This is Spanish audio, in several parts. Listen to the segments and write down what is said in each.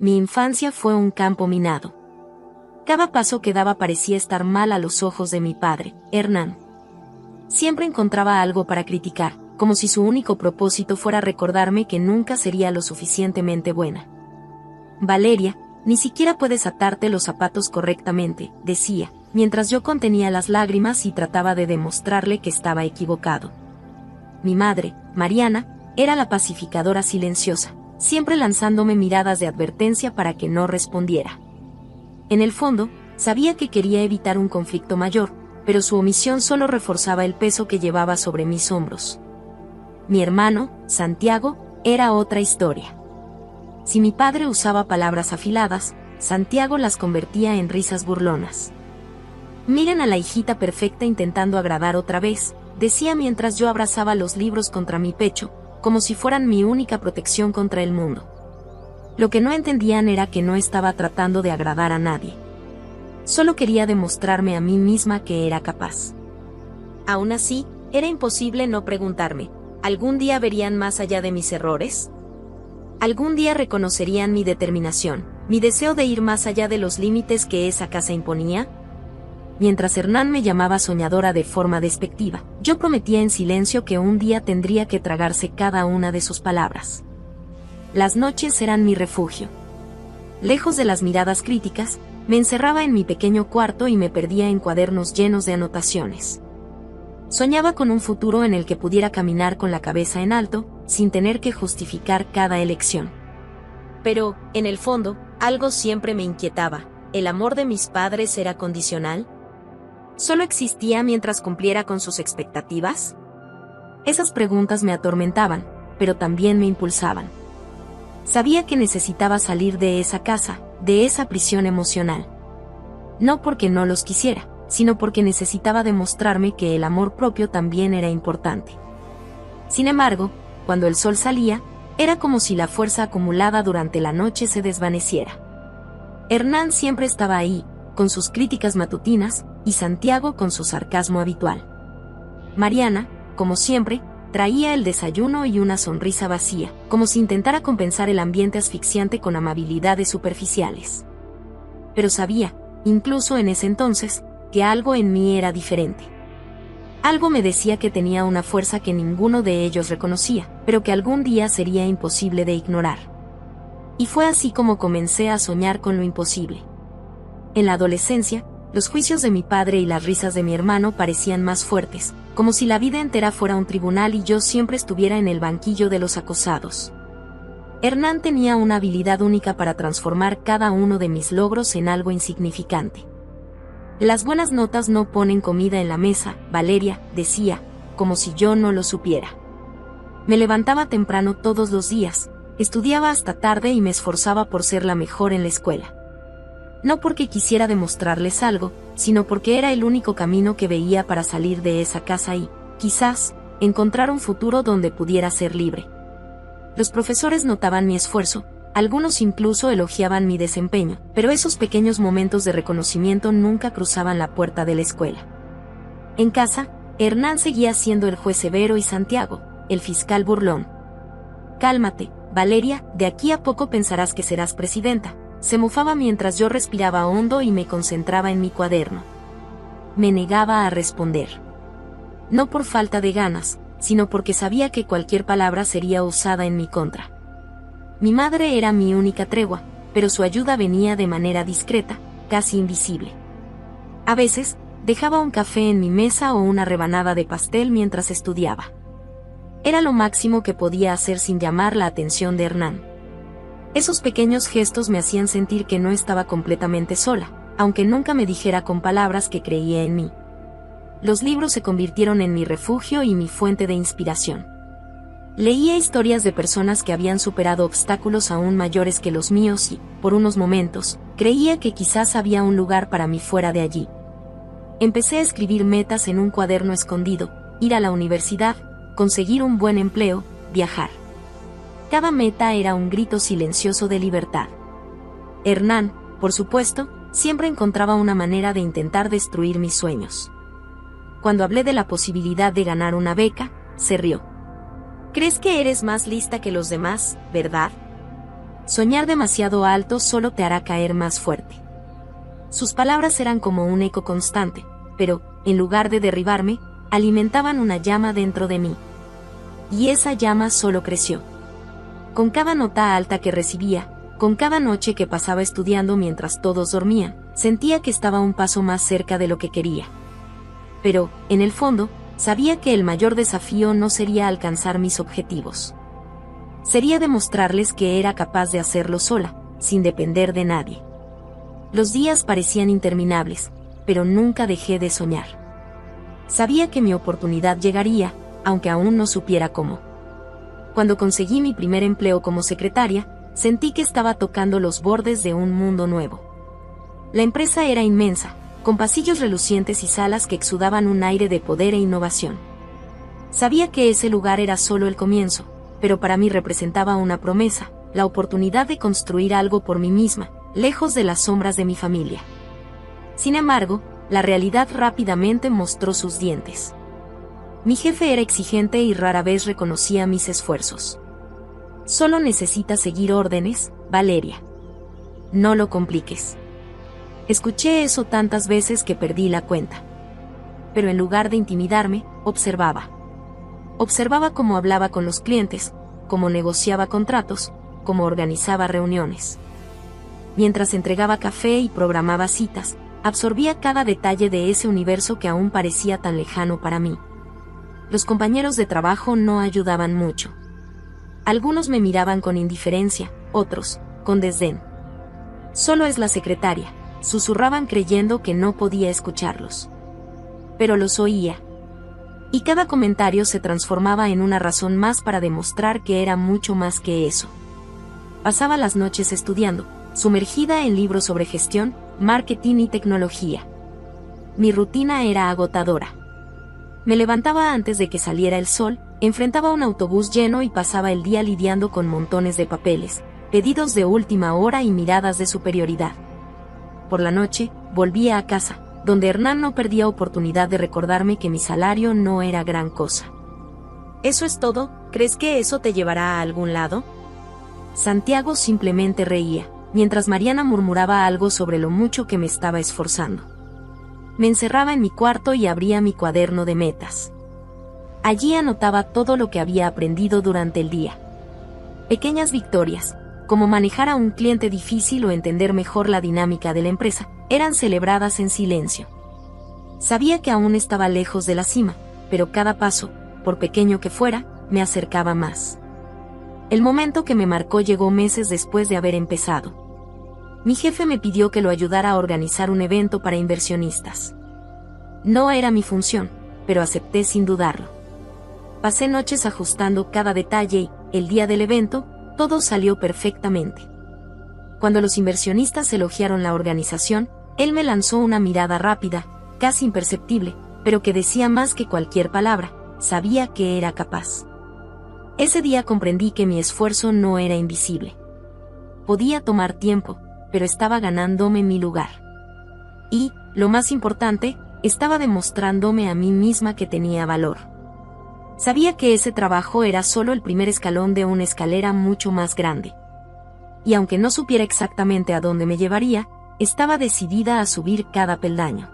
mi infancia fue un campo minado. Cada paso que daba parecía estar mal a los ojos de mi padre, Hernán. Siempre encontraba algo para criticar, como si su único propósito fuera recordarme que nunca sería lo suficientemente buena. Valeria, ni siquiera puedes atarte los zapatos correctamente, decía, mientras yo contenía las lágrimas y trataba de demostrarle que estaba equivocado. Mi madre, Mariana, era la pacificadora silenciosa, siempre lanzándome miradas de advertencia para que no respondiera. En el fondo, sabía que quería evitar un conflicto mayor, pero su omisión solo reforzaba el peso que llevaba sobre mis hombros. Mi hermano, Santiago, era otra historia. Si mi padre usaba palabras afiladas, Santiago las convertía en risas burlonas. «Miren a la hijita perfecta intentando agradar otra vez», decía mientras yo abrazaba los libros contra mi pecho, como si fueran mi única protección contra el mundo. Lo que no entendían era que no estaba tratando de agradar a nadie. Solo quería demostrarme a mí misma que era capaz. Aún así, era imposible no preguntarme, ¿algún día verían más allá de mis errores? ¿Algún día reconocerían mi determinación, mi deseo de ir más allá de los límites que esa casa imponía? Mientras Hernán me llamaba soñadora de forma despectiva, yo prometía en silencio que un día tendría que tragarse cada una de sus palabras. Las noches eran mi refugio. Lejos de las miradas críticas, me encerraba en mi pequeño cuarto y me perdía en cuadernos llenos de anotaciones. Soñaba con un futuro en el que pudiera caminar con la cabeza en alto, sin tener que justificar cada elección. Pero, en el fondo, algo siempre me inquietaba. ¿El amor de mis padres era condicional? ¿Solo existía mientras cumpliera con sus expectativas? Esas preguntas me atormentaban, pero también me impulsaban. Sabía que necesitaba salir de esa casa, de esa prisión emocional. No porque no los quisiera, sino porque necesitaba demostrarme que el amor propio también era importante. Sin embargo, cuando el sol salía, era como si la fuerza acumulada durante la noche se desvaneciera. Hernán siempre estaba ahí, con sus críticas matutinas, y Santiago con su sarcasmo habitual. Mariana, como siempre, traía el desayuno y una sonrisa vacía, como si intentara compensar el ambiente asfixiante con amabilidades superficiales. Pero sabía, incluso en ese entonces, que algo en mí era diferente. Algo me decía que tenía una fuerza que ninguno de ellos reconocía, pero que algún día sería imposible de ignorar. Y fue así como comencé a soñar con lo imposible. En la adolescencia, los juicios de mi padre y las risas de mi hermano parecían más fuertes, como si la vida entera fuera un tribunal y yo siempre estuviera en el banquillo de los acusados. Hernán tenía una habilidad única para transformar cada uno de mis logros en algo insignificante. Las buenas notas no ponen comida en la mesa, Valeria, decía, como si yo no lo supiera. Me levantaba temprano todos los días, estudiaba hasta tarde y me esforzaba por ser la mejor en la escuela. No porque quisiera demostrarles algo, sino porque era el único camino que veía para salir de esa casa y, quizás, encontrar un futuro donde pudiera ser libre. Los profesores notaban mi esfuerzo, algunos incluso elogiaban mi desempeño, pero esos pequeños momentos de reconocimiento nunca cruzaban la puerta de la escuela. En casa, Hernán seguía siendo el juez severo y Santiago, el fiscal burlón. «Cálmate, Valeria, de aquí a poco pensarás que serás presidenta», se mofaba mientras yo respiraba hondo y me concentraba en mi cuaderno. Me negaba a responder. No por falta de ganas, sino porque sabía que cualquier palabra sería usada en mi contra. Mi madre era mi única tregua, pero su ayuda venía de manera discreta, casi invisible. A veces, dejaba un café en mi mesa o una rebanada de pastel mientras estudiaba. Era lo máximo que podía hacer sin llamar la atención de Hernán. Esos pequeños gestos me hacían sentir que no estaba completamente sola, aunque nunca me dijera con palabras que creía en mí. Los libros se convirtieron en mi refugio y mi fuente de inspiración. Leía historias de personas que habían superado obstáculos aún mayores que los míos y, por unos momentos, creía que quizás había un lugar para mí fuera de allí. Empecé a escribir metas en un cuaderno escondido, ir a la universidad, conseguir un buen empleo, viajar. Cada meta era un grito silencioso de libertad. Hernán, por supuesto, siempre encontraba una manera de intentar destruir mis sueños. Cuando hablé de la posibilidad de ganar una beca, se rió. «¿Crees que eres más lista que los demás, verdad? Soñar demasiado alto solo te hará caer más fuerte. Sus palabras eran como un eco constante, pero, en lugar de derribarme, alimentaban una llama dentro de mí. Y esa llama solo creció. Con cada nota alta que recibía, con cada noche que pasaba estudiando mientras todos dormían, sentía que estaba un paso más cerca de lo que quería. Pero, en el fondo, sabía que el mayor desafío no sería alcanzar mis objetivos. Sería demostrarles que era capaz de hacerlo sola, sin depender de nadie. Los días parecían interminables, pero nunca dejé de soñar. Sabía que mi oportunidad llegaría, aunque aún no supiera cómo. Cuando conseguí mi primer empleo como secretaria, sentí que estaba tocando los bordes de un mundo nuevo. La empresa era inmensa, con pasillos relucientes y salas que exudaban un aire de poder e innovación. Sabía que ese lugar era solo el comienzo, pero para mí representaba una promesa, la oportunidad de construir algo por mí misma, lejos de las sombras de mi familia. Sin embargo, la realidad rápidamente mostró sus dientes. Mi jefe era exigente y rara vez reconocía mis esfuerzos. Solo necesitas seguir órdenes, Valeria. No lo compliques. Escuché eso tantas veces que perdí la cuenta. Pero en lugar de intimidarme, observaba. Observaba cómo hablaba con los clientes, cómo negociaba contratos, cómo organizaba reuniones. Mientras entregaba café y programaba citas, absorbía cada detalle de ese universo que aún parecía tan lejano para mí. Los compañeros de trabajo no ayudaban mucho. Algunos me miraban con indiferencia, otros, con desdén. Solo es la secretaria, susurraban creyendo que no podía escucharlos. Pero los oía. Y cada comentario se transformaba en una razón más para demostrar que era mucho más que eso. Pasaba las noches estudiando, sumergida en libros sobre gestión, marketing y tecnología. Mi rutina era agotadora. Me levantaba antes de que saliera el sol, enfrentaba un autobús lleno y pasaba el día lidiando con montones de papeles, pedidos de última hora y miradas de superioridad. Por la noche, volvía a casa, donde Hernán no perdía oportunidad de recordarme que mi salario no era gran cosa. ¿Eso es todo? ¿Crees que eso te llevará a algún lado? Santiago simplemente reía, mientras Mariana murmuraba algo sobre lo mucho que me estaba esforzando. Me encerraba en mi cuarto y abría mi cuaderno de metas. Allí anotaba todo lo que había aprendido durante el día. Pequeñas victorias, como manejar a un cliente difícil o entender mejor la dinámica de la empresa, eran celebradas en silencio. Sabía que aún estaba lejos de la cima, pero cada paso, por pequeño que fuera, me acercaba más. El momento que me marcó llegó meses después de haber empezado. Mi jefe me pidió que lo ayudara a organizar un evento para inversionistas. No era mi función, pero acepté sin dudarlo. Pasé noches ajustando cada detalle y, el día del evento, todo salió perfectamente. Cuando los inversionistas elogiaron la organización, él me lanzó una mirada rápida, casi imperceptible, pero que decía más que cualquier palabra. Sabía que era capaz. Ese día comprendí que mi esfuerzo no era invisible. Podía tomar tiempo, pero estaba ganándome mi lugar. Y, lo más importante, estaba demostrándome a mí misma que tenía valor. Sabía que ese trabajo era solo el primer escalón de una escalera mucho más grande. Y aunque no supiera exactamente a dónde me llevaría, estaba decidida a subir cada peldaño.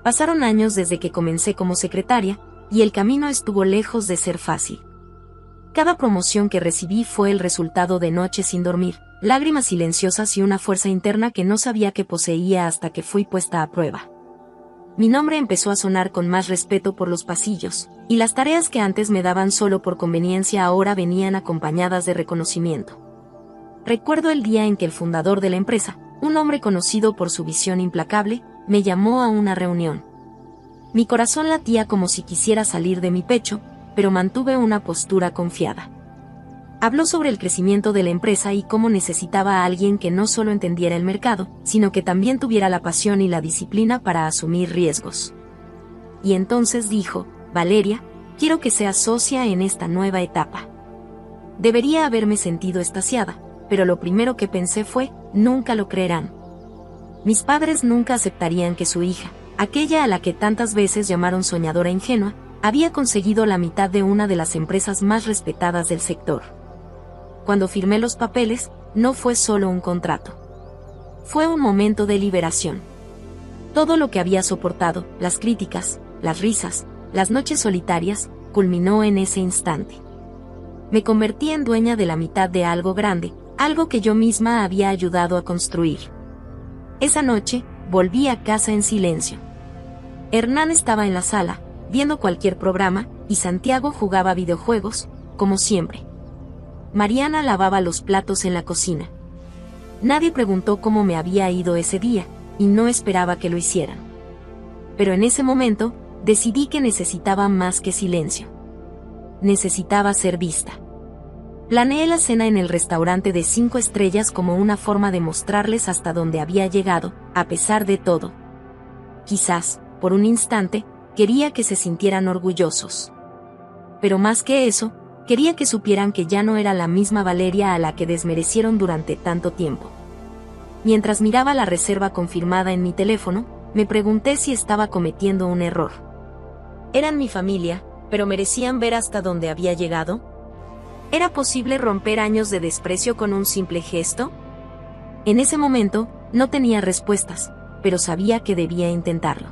Pasaron años desde que comencé como secretaria, y el camino estuvo lejos de ser fácil. Cada promoción que recibí fue el resultado de noches sin dormir, lágrimas silenciosas y una fuerza interna que no sabía que poseía hasta que fui puesta a prueba. Mi nombre empezó a sonar con más respeto por los pasillos, y las tareas que antes me daban solo por conveniencia ahora venían acompañadas de reconocimiento. Recuerdo el día en que el fundador de la empresa, un hombre conocido por su visión implacable, me llamó a una reunión. Mi corazón latía como si quisiera salir de mi pecho, pero mantuve una postura confiada. Habló sobre el crecimiento de la empresa y cómo necesitaba a alguien que no solo entendiera el mercado, sino que también tuviera la pasión y la disciplina para asumir riesgos. Y entonces dijo: Valeria, quiero que seas socia en esta nueva etapa. Debería haberme sentido extasiada, pero lo primero que pensé fue: nunca lo creerán. Mis padres nunca aceptarían que su hija, aquella a la que tantas veces llamaron soñadora ingenua, había conseguido la mitad de una de las empresas más respetadas del sector. Cuando firmé los papeles, no fue solo un contrato. Fue un momento de liberación. Todo lo que había soportado, las críticas, las risas, las noches solitarias, culminó en ese instante. Me convertí en dueña de la mitad de algo grande, algo que yo misma había ayudado a construir. Esa noche, volví a casa en silencio. Hernán estaba en la sala, viendo cualquier programa, y Santiago jugaba videojuegos, como siempre. Mariana lavaba los platos en la cocina. Nadie preguntó cómo me había ido ese día, y no esperaba que lo hicieran. Pero en ese momento, decidí que necesitaba más que silencio. Necesitaba ser vista. Planeé la cena en el restaurante de 5 estrellas como una forma de mostrarles hasta dónde había llegado, a pesar de todo. Quizás, por un instante, quería que se sintieran orgullosos. Pero más que eso, quería que supieran que ya no era la misma Valeria a la que desmerecieron durante tanto tiempo. Mientras miraba la reserva confirmada en mi teléfono, me pregunté si estaba cometiendo un error. Eran mi familia, pero ¿merecían ver hasta dónde había llegado? ¿Era posible romper años de desprecio con un simple gesto? En ese momento, no tenía respuestas, pero sabía que debía intentarlo.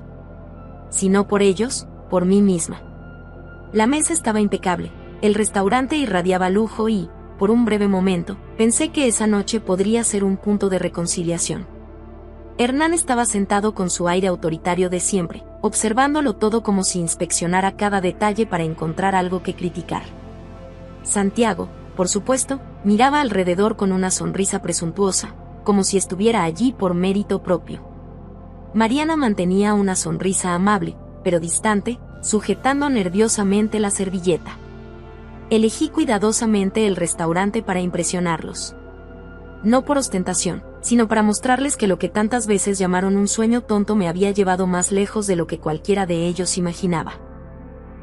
Si no por ellos, por mí misma. La mesa estaba impecable, el restaurante irradiaba lujo y, por un breve momento, pensé que esa noche podría ser un punto de reconciliación. Hernán estaba sentado con su aire autoritario de siempre, observándolo todo como si inspeccionara cada detalle para encontrar algo que criticar. Santiago, por supuesto, miraba alrededor con una sonrisa presuntuosa, como si estuviera allí por mérito propio. Mariana mantenía una sonrisa amable, pero distante, sujetando nerviosamente la servilleta. Elegí cuidadosamente el restaurante para impresionarlos. No por ostentación, sino para mostrarles que lo que tantas veces llamaron un sueño tonto me había llevado más lejos de lo que cualquiera de ellos imaginaba.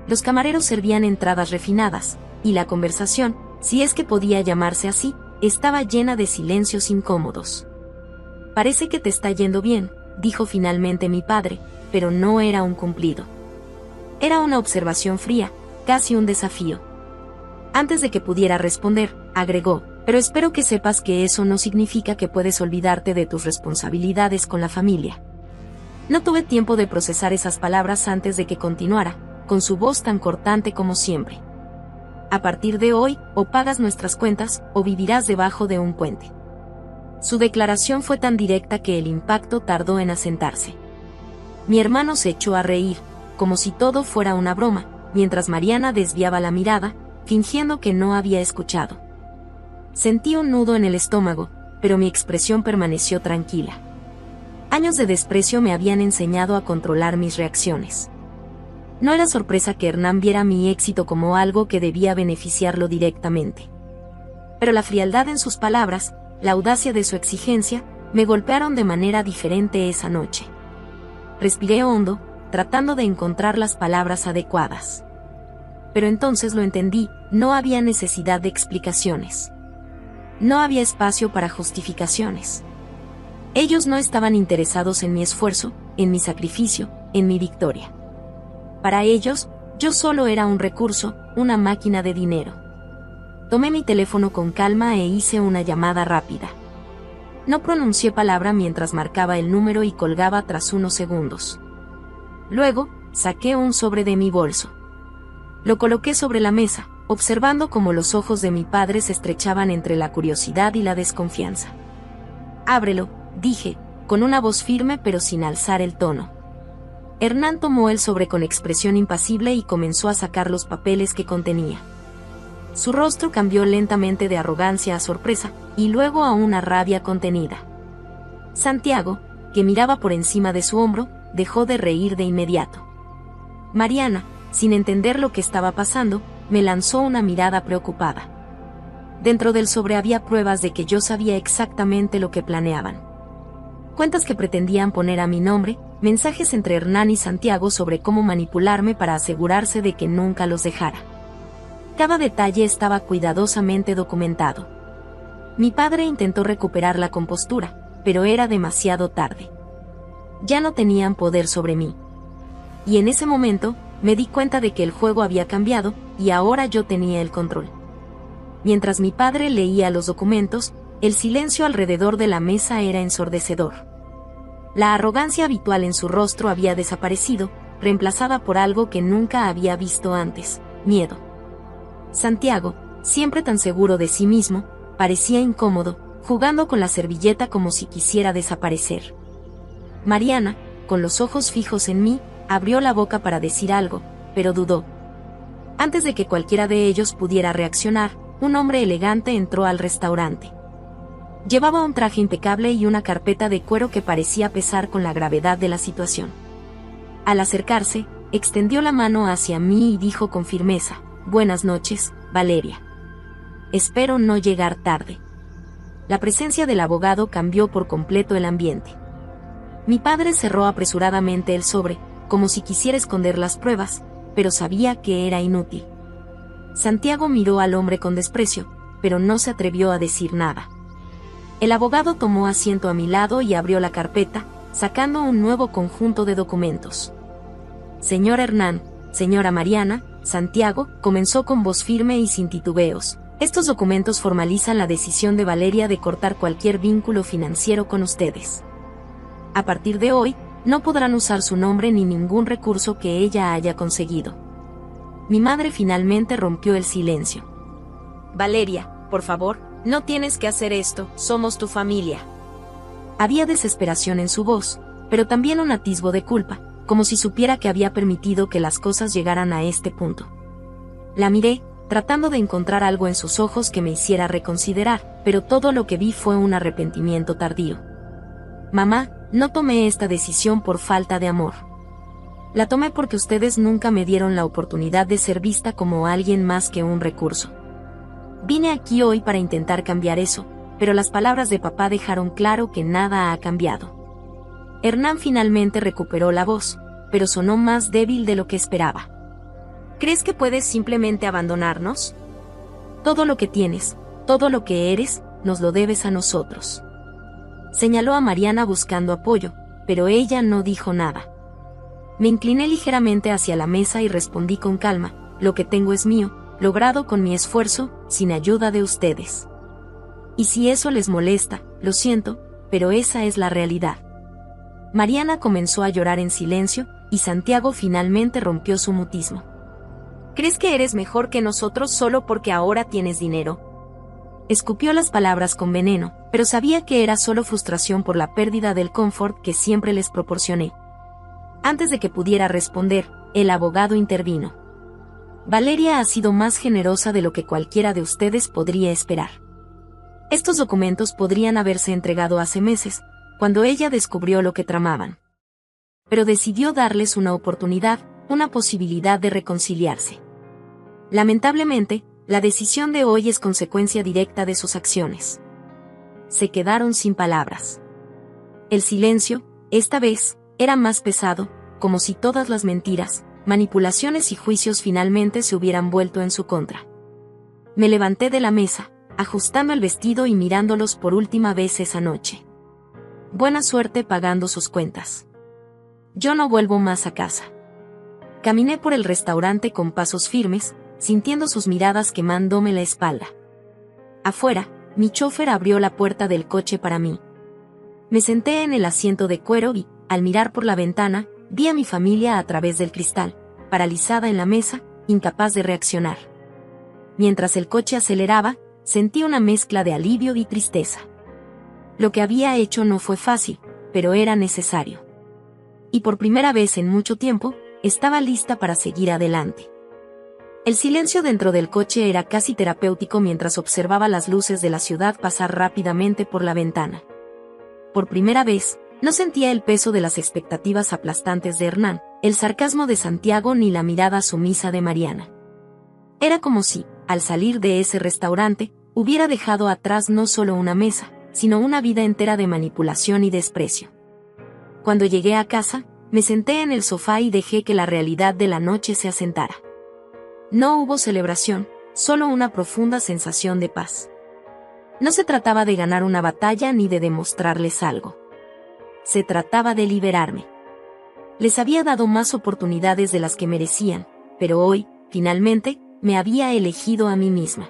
Los camareros servían entradas refinadas, y la conversación, si es que podía llamarse así, estaba llena de silencios incómodos. «Parece que te está yendo bien», dijo finalmente mi padre, pero no era un cumplido. Era una observación fría, casi un desafío. Antes de que pudiera responder, agregó, «Pero espero que sepas que eso no significa que puedes olvidarte de tus responsabilidades con la familia». No tuve tiempo de procesar esas palabras antes de que continuara, con su voz tan cortante como siempre. «A partir de hoy, o pagas nuestras cuentas, o vivirás debajo de un puente». Su declaración fue tan directa que el impacto tardó en asentarse. Mi hermano se echó a reír, como si todo fuera una broma, mientras Mariana desviaba la mirada, fingiendo que no había escuchado. Sentí un nudo en el estómago, pero mi expresión permaneció tranquila. Años de desprecio me habían enseñado a controlar mis reacciones. No era sorpresa que Hernán viera mi éxito como algo que debía beneficiarlo directamente. Pero la frialdad en sus palabras, la audacia de su exigencia, me golpearon de manera diferente esa noche. Respiré hondo, tratando de encontrar las palabras adecuadas. Pero entonces lo entendí, no había necesidad de explicaciones. No había espacio para justificaciones. Ellos no estaban interesados en mi esfuerzo, en mi sacrificio, en mi victoria. Para ellos, yo solo era un recurso, una máquina de dinero. Tomé mi teléfono con calma e hice una llamada rápida. No pronuncié palabra mientras marcaba el número y colgaba tras unos segundos. Luego, saqué un sobre de mi bolso. Lo coloqué sobre la mesa, observando cómo los ojos de mi padre se estrechaban entre la curiosidad y la desconfianza. «Ábrelo», dije, con una voz firme pero sin alzar el tono. Hernán tomó el sobre con expresión impasible y comenzó a sacar los papeles que contenía. Su rostro cambió lentamente de arrogancia a sorpresa, y luego a una rabia contenida. Santiago, que miraba por encima de su hombro, dejó de reír de inmediato. Mariana, sin entender lo que estaba pasando, me lanzó una mirada preocupada. Dentro del sobre había pruebas de que yo sabía exactamente lo que planeaban. Cuentas que pretendían poner a mi nombre, mensajes entre Hernán y Santiago sobre cómo manipularme para asegurarse de que nunca los dejara. Cada detalle estaba cuidadosamente documentado. Mi padre intentó recuperar la compostura, pero era demasiado tarde. Ya no tenían poder sobre mí. Y en ese momento, me di cuenta de que el juego había cambiado, y ahora yo tenía el control. Mientras mi padre leía los documentos, El silencio alrededor de la mesa era ensordecedor. La arrogancia habitual en su rostro había desaparecido, reemplazada por algo que nunca había visto antes: miedo. Santiago, siempre tan seguro de sí mismo, parecía incómodo, jugando con la servilleta como si quisiera desaparecer. Mariana, con los ojos fijos en mí, abrió la boca para decir algo, pero dudó. Antes de que cualquiera de ellos pudiera reaccionar, un hombre elegante entró al restaurante. Llevaba un traje impecable y una carpeta de cuero que parecía pesar con la gravedad de la situación. Al acercarse, extendió la mano hacia mí y dijo con firmeza: «Buenas noches, Valeria. Espero no llegar tarde». La presencia del abogado cambió por completo el ambiente. Mi padre cerró apresuradamente el sobre, como si quisiera esconder las pruebas, pero sabía que era inútil. Santiago miró al hombre con desprecio, pero no se atrevió a decir nada. El abogado tomó asiento a mi lado y abrió la carpeta, sacando un nuevo conjunto de documentos. «Señor Hernán, señora Mariana», Santiago comenzó con voz firme y sin titubeos: «estos documentos formalizan la decisión de Valeria de cortar cualquier vínculo financiero con ustedes. A partir de hoy, no podrán usar su nombre ni ningún recurso que ella haya conseguido». Mi madre finalmente rompió el silencio. «Valeria, por favor, no tienes que hacer esto, somos tu familia». Había desesperación en su voz, pero también un atisbo de culpa, como si supiera que había permitido que las cosas llegaran a este punto. La miré, tratando de encontrar algo en sus ojos que me hiciera reconsiderar, pero todo lo que vi fue un arrepentimiento tardío. «Mamá, no tomé esta decisión por falta de amor. La tomé porque ustedes nunca me dieron la oportunidad de ser vista como alguien más que un recurso. Vine aquí hoy para intentar cambiar eso, pero las palabras de papá dejaron claro que nada ha cambiado». Hernán finalmente recuperó la voz, pero sonó más débil de lo que esperaba. «¿Crees que puedes simplemente abandonarnos? Todo lo que tienes, todo lo que eres, nos lo debes a nosotros». Señaló a Mariana buscando apoyo, pero ella no dijo nada. Me incliné ligeramente hacia la mesa y respondí con calma: «Lo que tengo es mío, logrado con mi esfuerzo, sin ayuda de ustedes. Y si eso les molesta, lo siento, pero esa es la realidad». Mariana comenzó a llorar en silencio, y Santiago finalmente rompió su mutismo. «¿Crees que eres mejor que nosotros solo porque ahora tienes dinero?». Escupió las palabras con veneno, pero sabía que era solo frustración por la pérdida del confort que siempre les proporcioné. Antes de que pudiera responder, el abogado intervino. «Valeria ha sido más generosa de lo que cualquiera de ustedes podría esperar. Estos documentos podrían haberse entregado hace meses, cuando ella descubrió lo que tramaban. Pero decidió darles una oportunidad, una posibilidad de reconciliarse. Lamentablemente, la decisión de hoy es consecuencia directa de sus acciones». Se quedaron sin palabras. El silencio, esta vez, era más pesado, como si todas las mentiras, manipulaciones y juicios finalmente se hubieran vuelto en su contra. Me levanté de la mesa, ajustando el vestido y mirándolos por última vez esa noche. Buena suerte pagando sus cuentas. Yo no vuelvo más a casa. Caminé por el restaurante con pasos firmes, sintiendo sus miradas quemándome la espalda. Afuera, mi chofer abrió la puerta del coche para mí. Me senté en el asiento de cuero y, al mirar por la ventana, vi a mi familia a través del cristal, paralizada en la mesa, incapaz de reaccionar. Mientras el coche aceleraba, sentí una mezcla de alivio y tristeza. Lo que había hecho no fue fácil, pero era necesario. Y por primera vez en mucho tiempo, estaba lista para seguir adelante. El silencio dentro del coche era casi terapéutico mientras observaba las luces de la ciudad pasar rápidamente por la ventana. Por primera vez, no sentía el peso de las expectativas aplastantes de Hernán, el sarcasmo de Santiago ni la mirada sumisa de Mariana. Era como si, al salir de ese restaurante, hubiera dejado atrás no solo una mesa, sino una vida entera de manipulación y desprecio. Cuando llegué a casa, me senté en el sofá y dejé que la realidad de la noche se asentara. No hubo celebración, solo una profunda sensación de paz. No se trataba de ganar una batalla ni de demostrarles algo. Se trataba de liberarme. Les había dado más oportunidades de las que merecían, pero hoy, finalmente, me había elegido a mí misma.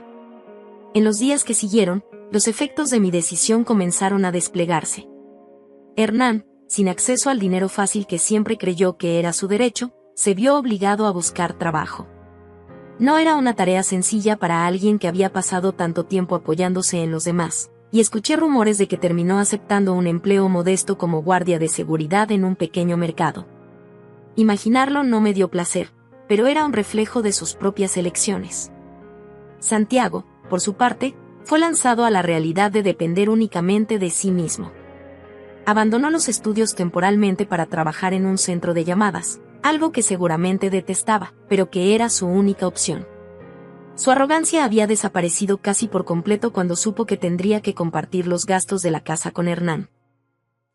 En los días que siguieron, los efectos de mi decisión comenzaron a desplegarse. Hernán, sin acceso al dinero fácil que siempre creyó que era su derecho, se vio obligado a buscar trabajo. No era una tarea sencilla para alguien que había pasado tanto tiempo apoyándose en los demás, y escuché rumores de que terminó aceptando un empleo modesto como guardia de seguridad en un pequeño mercado. Imaginarlo no me dio placer, pero era un reflejo de sus propias elecciones. Santiago, por su parte, fue lanzado a la realidad de depender únicamente de sí mismo. Abandonó los estudios temporalmente para trabajar en un centro de llamadas, algo que seguramente detestaba, pero que era su única opción. Su arrogancia había desaparecido casi por completo cuando supo que tendría que compartir los gastos de la casa con Hernán.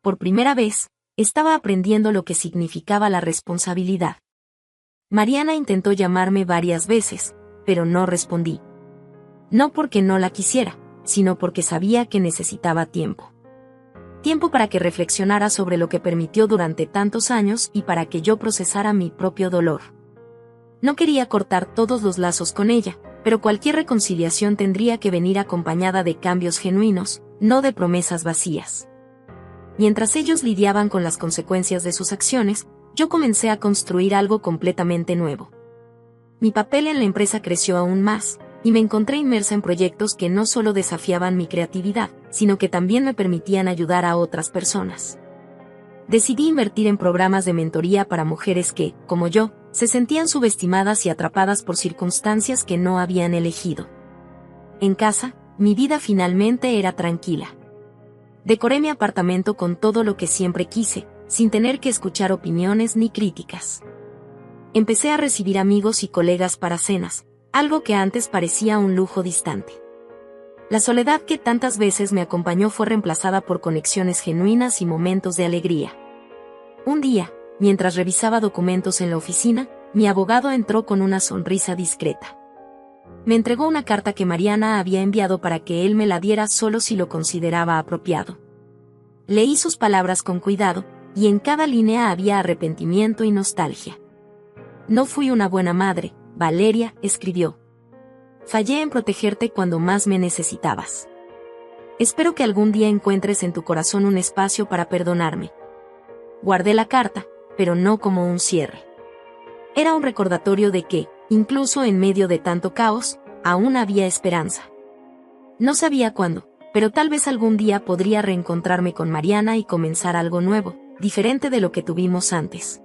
Por primera vez, estaba aprendiendo lo que significaba la responsabilidad. Mariana intentó llamarme varias veces, pero no respondí. No porque no la quisiera, sino porque sabía que necesitaba tiempo. Tiempo para que reflexionara sobre lo que permitió durante tantos años y para que yo procesara mi propio dolor. No quería cortar todos los lazos con ella, pero cualquier reconciliación tendría que venir acompañada de cambios genuinos, no de promesas vacías. Mientras ellos lidiaban con las consecuencias de sus acciones, yo comencé a construir algo completamente nuevo. Mi papel en la empresa creció aún más, y me encontré inmersa en proyectos que no solo desafiaban mi creatividad, sino que también me permitían ayudar a otras personas. Decidí invertir en programas de mentoría para mujeres que, como yo, se sentían subestimadas y atrapadas por circunstancias que no habían elegido. En casa, mi vida finalmente era tranquila. Decoré mi apartamento con todo lo que siempre quise, sin tener que escuchar opiniones ni críticas. Empecé a recibir amigos y colegas para cenas, algo que antes parecía un lujo distante. La soledad que tantas veces me acompañó fue reemplazada por conexiones genuinas y momentos de alegría. Un día, mientras revisaba documentos en la oficina, mi abogado entró con una sonrisa discreta. Me entregó una carta que Mariana había enviado para que él me la diera solo si lo consideraba apropiado. Leí sus palabras con cuidado, y en cada línea había arrepentimiento y nostalgia. No fui una buena madre, Valeria, escribió. Fallé en protegerte cuando más me necesitabas. Espero que algún día encuentres en tu corazón un espacio para perdonarme. Guardé la carta, pero no como un cierre. Era un recordatorio de que, incluso en medio de tanto caos, aún había esperanza. No sabía cuándo, pero tal vez algún día podría reencontrarme con Mariana y comenzar algo nuevo, diferente de lo que tuvimos antes.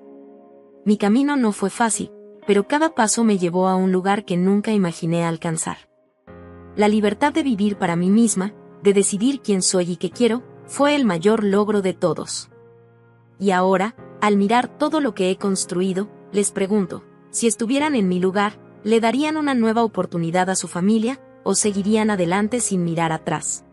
Mi camino no fue fácil, pero cada paso me llevó a un lugar que nunca imaginé alcanzar. La libertad de vivir para mí misma, de decidir quién soy y qué quiero, fue el mayor logro de todos. Y ahora, al mirar todo lo que he construido, les pregunto, si estuvieran en mi lugar, ¿le darían una nueva oportunidad a su familia, o seguirían adelante sin mirar atrás?